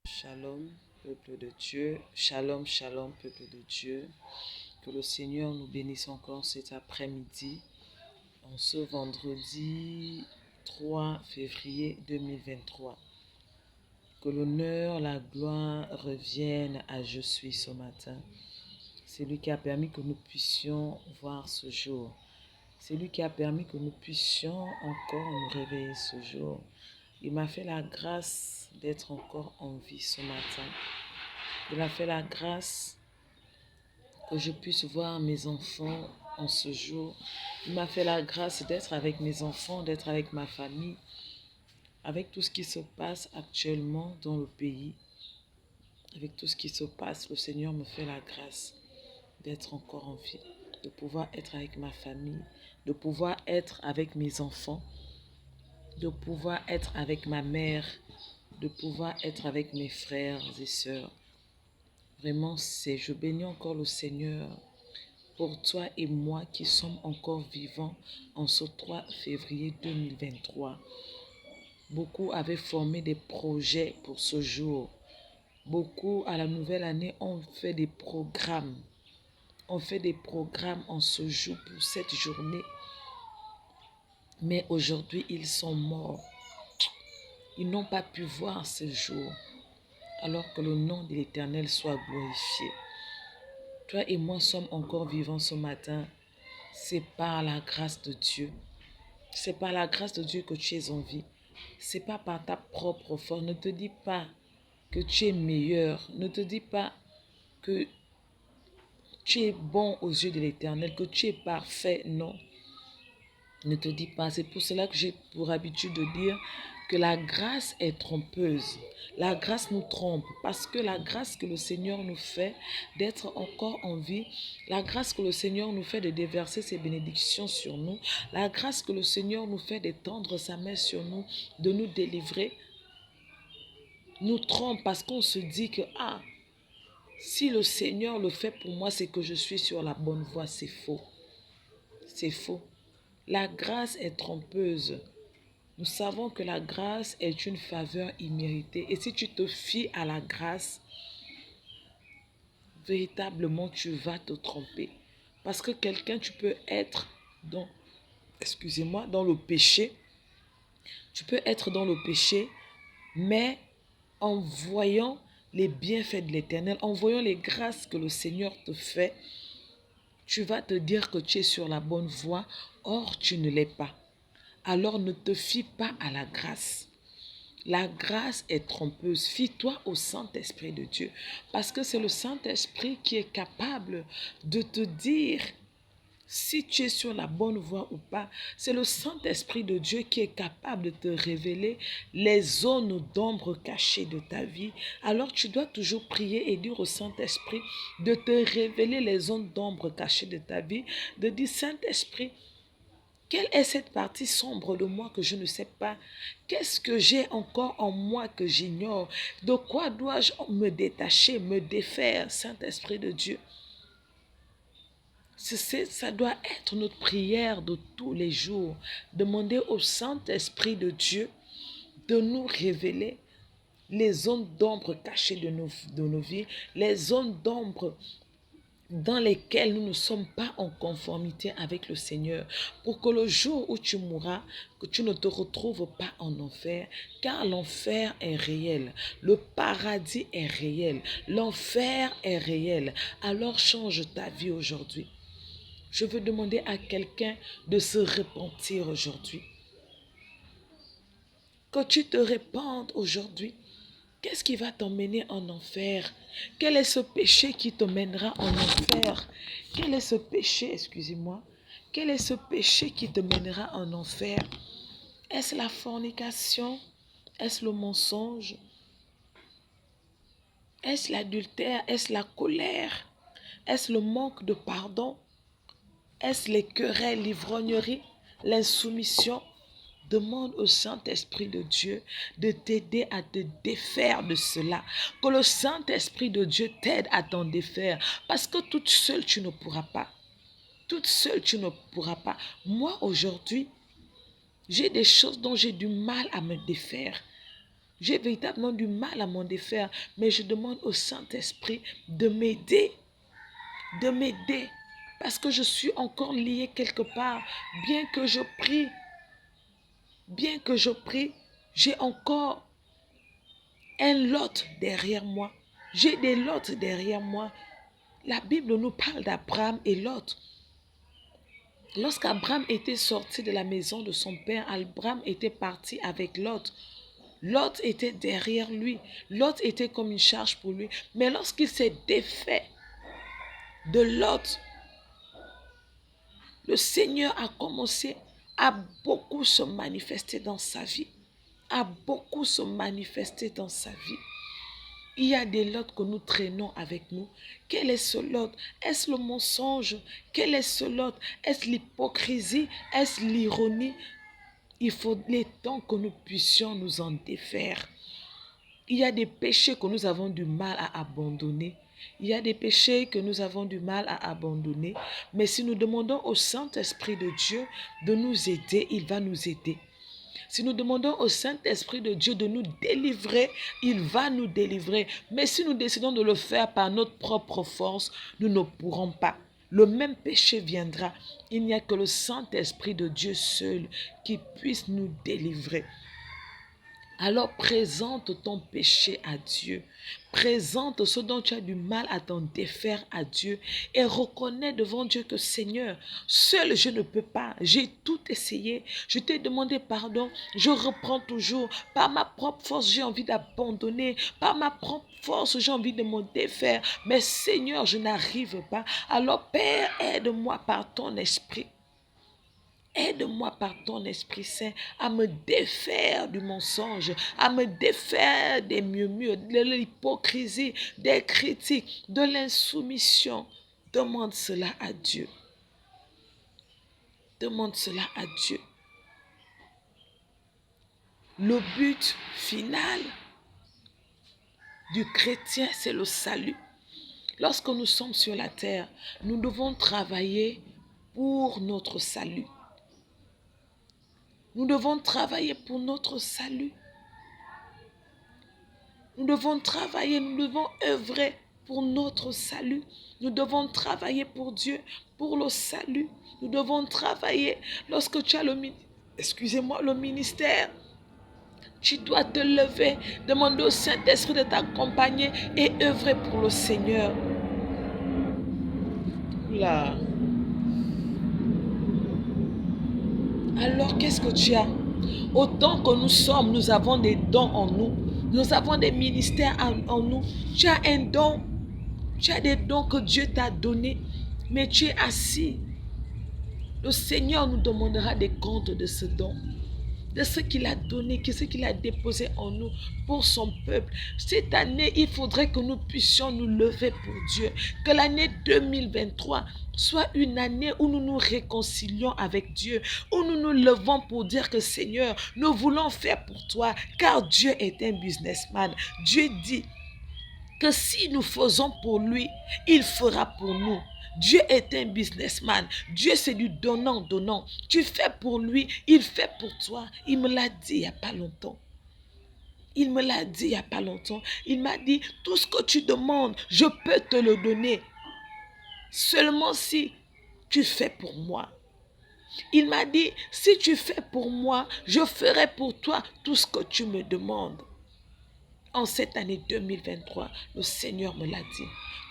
Shalom, peuple de Dieu. Shalom, shalom, peuple de Dieu. Que le Seigneur nous bénisse encore cet après-midi, en ce vendredi 3 février 2023. Que l'honneur, la gloire reviennent à Je suis ce matin. C'est lui qui a permis que nous puissions voir ce jour. C'est lui qui a permis que nous puissions encore nous réveiller ce jour. Il m'a fait la grâce d'être encore en vie ce matin. Il m'a fait la grâce que je puisse voir mes enfants en ce jour. Il m'a fait la grâce d'être avec mes enfants, d'être avec ma famille, avec tout ce qui se passe actuellement dans le pays. Avec tout ce qui se passe, le Seigneur me fait la grâce d'être encore en vie, de pouvoir être avec ma famille, de pouvoir être avec mes enfants, de pouvoir être avec ma mère, de pouvoir être avec mes frères et sœurs. Vraiment, je bénis encore le Seigneur pour toi et moi qui sommes encore vivants en ce 3 février 2023. Beaucoup avaient formé des projets pour ce jour. Beaucoup, à la nouvelle année, ont fait des programmes. On fait des programmes en ce jour pour cette journée. Mais aujourd'hui, ils sont morts. Ils n'ont pas pu voir ce jour. Alors que le nom de l'Éternel soit glorifié. Toi et moi sommes encore vivants ce matin. C'est par la grâce de Dieu. C'est par la grâce de Dieu que tu es en vie. C'est pas par ta propre force. Ne te dis pas que tu es meilleur. Ne te dis pas que tu es bon aux yeux de l'Éternel, que tu es parfait. Non. Ne te dis pas. C'est pour cela que j'ai pour habitude de dire que la grâce est trompeuse. La grâce nous trompe parce que la grâce que le Seigneur nous fait d'être encore en vie, la grâce que le Seigneur nous fait de déverser ses bénédictions sur nous, la grâce que le Seigneur nous fait d'étendre sa main sur nous, de nous délivrer, nous trompe parce qu'on se dit que si le Seigneur le fait pour moi, c'est que je suis sur la bonne voie. C'est faux. C'est faux. La grâce est trompeuse. Nous savons que la grâce est une faveur imméritée. Et si tu te fies à la grâce, véritablement, tu vas te tromper. Parce que quelqu'un, tu peux être dans le péché. Tu peux être dans le péché, mais en voyant les bienfaits de l'Éternel, en voyant les grâces que le Seigneur te fait, tu vas te dire que tu es sur la bonne voie. Or, tu ne l'es pas. Alors ne te fie pas à la grâce. La grâce est trompeuse. Fie-toi au Saint-Esprit de Dieu. Parce que c'est le Saint-Esprit qui est capable de te dire si tu es sur la bonne voie ou pas. C'est le Saint-Esprit de Dieu qui est capable de te révéler les zones d'ombre cachées de ta vie. Alors tu dois toujours prier et dire au Saint-Esprit de te révéler les zones d'ombre cachées de ta vie. De dire, Saint-Esprit, quelle est cette partie sombre de moi que je ne sais pas? Qu'est-ce que j'ai encore en moi que j'ignore? De quoi dois-je me détacher, me défaire, Saint-Esprit de Dieu? Ça doit être notre prière de tous les jours. Demander au Saint-Esprit de Dieu de nous révéler les zones d'ombre cachées de nos vies, les zones d'ombre dans lesquelles nous ne sommes pas en conformité avec le Seigneur, pour que le jour où tu mourras, que tu ne te retrouves pas en enfer, car l'enfer est réel, le paradis est réel, l'enfer est réel. Alors change ta vie aujourd'hui. Je veux demander à quelqu'un de se repentir aujourd'hui. Que tu te répandes aujourd'hui. Qu'est-ce qui va t'emmener en enfer? Quel est ce péché qui te mènera en enfer? Quel est ce péché, excusez-moi, quel est ce péché qui te mènera en enfer? Est-ce la fornication? Est-ce le mensonge? Est-ce l'adultère? Est-ce la colère? Est-ce le manque de pardon? Est-ce les querelles, l'ivrognerie, l'insoumission? Demande au Saint-Esprit de Dieu de t'aider à te défaire de cela. Que le Saint-Esprit de Dieu t'aide à t'en défaire. Parce que toute seule, tu ne pourras pas. Toute seule, tu ne pourras pas. Moi, aujourd'hui, j'ai des choses dont j'ai du mal à me défaire. J'ai véritablement du mal à m'en défaire, mais je demande au Saint-Esprit de m'aider, parce que je suis encore liée quelque part, bien que je prie, j'ai encore un Lot derrière moi. J'ai des Lots derrière moi. La Bible nous parle d'Abraham et Lot. Lorsqu'Abraham était sorti de la maison de son père, Abraham était parti avec Lot. Lot était derrière lui. Lot était comme une charge pour lui. Mais lorsqu'il s'est défait de Lot, le Seigneur a commencé à beaucoup se manifester dans sa vie. Il y a des lots que nous traînons avec nous. Quel est ce lot? Est-ce le mensonge? Quel est ce lot? Est-ce l'hypocrisie? Est-ce l'ironie? Il faut les temps que nous puissions nous en défaire. Il y a des péchés que nous avons du mal à abandonner. Mais si nous demandons au Saint-Esprit de Dieu de nous aider, il va nous aider. Si nous demandons au Saint-Esprit de Dieu de nous délivrer, il va nous délivrer. Mais si nous décidons de le faire par notre propre force, nous ne pourrons pas. Le même péché viendra. Il n'y a que le Saint-Esprit de Dieu seul qui puisse nous délivrer. Alors présente ton péché à Dieu. Présente ce dont tu as du mal à t'en défaire à Dieu et reconnais devant Dieu que Seigneur, seul je ne peux pas. J'ai tout essayé. Je t'ai demandé pardon. Je reprends toujours. Par ma propre force, j'ai envie d'abandonner. Par ma propre force, j'ai envie de m'en défaire. Mais Seigneur, je n'arrive pas. Alors Père, aide-moi par ton esprit. Aide-moi par ton Esprit Saint à me défaire du mensonge, à me défaire des murmures, de l'hypocrisie, des critiques, de l'insoumission. Demande cela à Dieu. Demande cela à Dieu. Le but final du chrétien, c'est le salut. Lorsque nous sommes sur la terre, nous devons travailler pour notre salut. Nous devons travailler pour notre salut. Nous devons travailler, nous devons œuvrer pour notre salut. Nous devons travailler pour Dieu, pour le salut. Nous devons travailler lorsque tu as le ministère. Tu dois te lever, demander au Saint-Esprit de t'accompagner et œuvrer pour le Seigneur. Là. Alors, qu'est-ce que tu as? Autant que nous sommes, nous avons des dons en nous. Nous avons des ministères en nous. Tu as un don. Tu as des dons que Dieu t'a donnés. Mais tu es assis. Le Seigneur nous demandera des comptes de ce don. De ce qu'il a donné, de ce qu'il a déposé en nous pour son peuple. Cette année, il faudrait que nous puissions nous lever pour Dieu. Que l'année 2023 soit une année où nous nous réconcilions avec Dieu, où nous nous levons pour dire que Seigneur, nous voulons faire pour toi, car Dieu est un businessman. Dieu dit que si nous faisons pour lui, il fera pour nous. Dieu est un businessman. Dieu, c'est du donnant. Tu fais pour lui, il fait pour toi. Il me l'a dit il n'y a pas longtemps. Il m'a dit, tout ce que tu demandes, je peux te le donner. Seulement si tu fais pour moi. Il m'a dit, si tu fais pour moi, je ferai pour toi tout ce que tu me demandes. En cette année 2023, le Seigneur me l'a dit.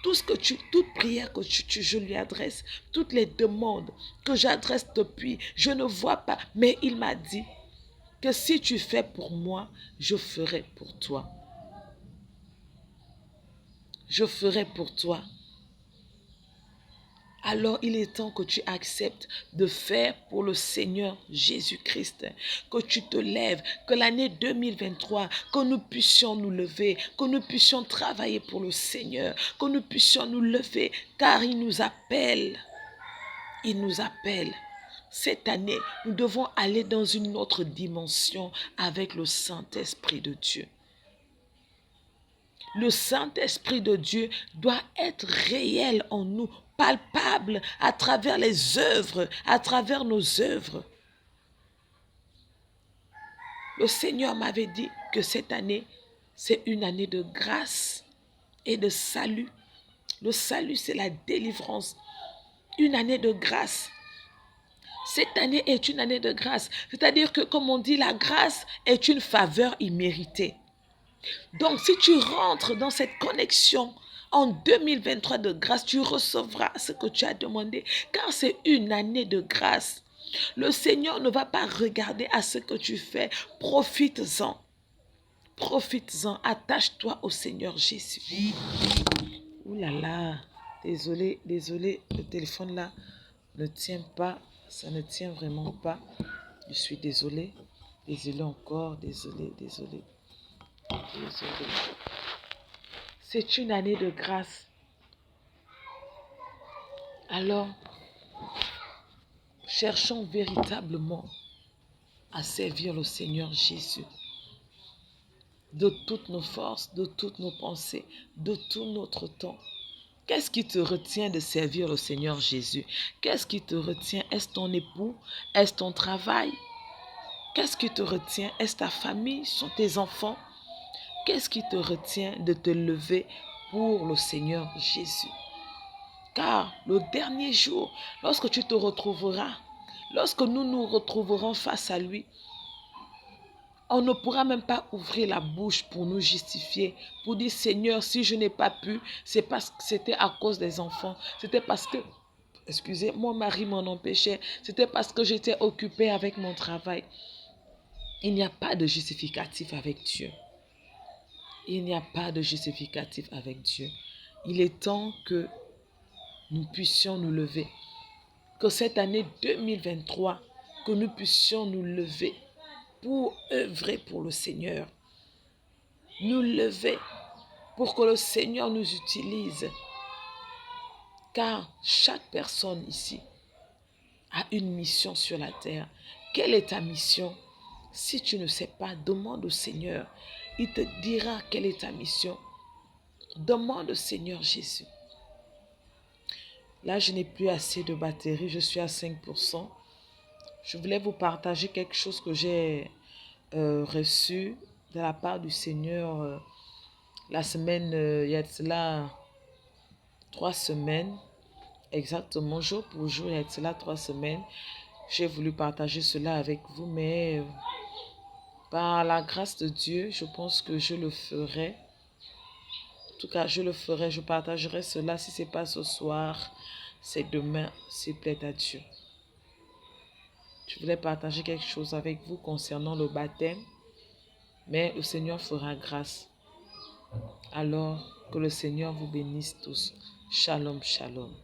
Toute prière que je lui adresse, toutes les demandes que j'adresse depuis, je ne vois pas. Mais il m'a dit que si tu fais pour moi, je ferai pour toi. Je ferai pour toi. Alors il est temps que tu acceptes de faire pour le Seigneur Jésus-Christ. Que tu te lèves, que l'année 2023, que nous puissions nous lever, que nous puissions travailler pour le Seigneur, que nous puissions nous lever, car il nous appelle. Il nous appelle. Cette année, nous devons aller dans une autre dimension avec le Saint-Esprit de Dieu. Le Saint-Esprit de Dieu doit être réel en nous, palpable à travers les œuvres, à travers nos œuvres. Le Seigneur m'avait dit, que cette année, c'est une année de grâce et de salut. Le salut, c'est la délivrance. Une année de grâce. Cette année est une année de grâce. C'est-à-dire que, comme on dit, la grâce est une faveur imméritée. Donc, si tu rentres dans cette connexion en 2023 de grâce, tu recevras ce que tu as demandé, car c'est une année de grâce. Le Seigneur ne va pas regarder à ce que tu fais. Profites-en. Profites-en. Attache-toi au Seigneur Jésus. Ouh là là. Désolé, le téléphone là ne tient pas. Ça ne tient vraiment pas. Je suis désolée. Désolée encore. Désolée. C'est une année de grâce. Alors, cherchons véritablement à servir le Seigneur Jésus de toutes nos forces, de toutes nos pensées, de tout notre temps. Qu'est-ce qui te retient de servir le Seigneur Jésus? Qu'est-ce qui te retient? Est-ce ton époux? Est-ce ton travail? Qu'est-ce qui te retient? Est-ce ta famille? Sont tes enfants? Qu'est-ce qui te retient de te lever pour le Seigneur Jésus? Car le dernier jour, lorsque tu te retrouveras, lorsque nous nous retrouverons face à lui, on ne pourra même pas ouvrir la bouche pour nous justifier, pour dire Seigneur, si je n'ai pas pu, c'est parce que c'était à cause des enfants, c'était parce que, excusez, mon mari m'en empêchait, c'était parce que j'étais occupée avec mon travail. Il n'y a pas de justificatif avec Dieu. Il n'y a pas de justificatif avec Dieu. Il est temps que nous puissions nous lever. Que cette année 2023, que nous puissions nous lever pour œuvrer pour le Seigneur. Nous lever pour que le Seigneur nous utilise. Car chaque personne ici a une mission sur la terre. Quelle est ta mission? Si tu ne sais pas, demande au Seigneur. Il te dira quelle est ta mission. Demande au Seigneur Jésus. Là, je n'ai plus assez de batterie. Je suis à 5%. Je voulais vous partager quelque chose que j'ai reçu de la part du Seigneur la semaine, il y a de cela 3 semaines, exactement, jour pour jour, il y a de cela 3 semaines. J'ai voulu partager cela avec vous, mais par la grâce de Dieu, je pense que je le ferai. En tout cas, je le ferai, je partagerai cela. Si ce n'est pas ce soir, c'est demain, s'il plaît à Dieu. Je voulais partager quelque chose avec vous concernant le baptême, mais le Seigneur fera grâce. Alors, que le Seigneur vous bénisse tous. Shalom, shalom.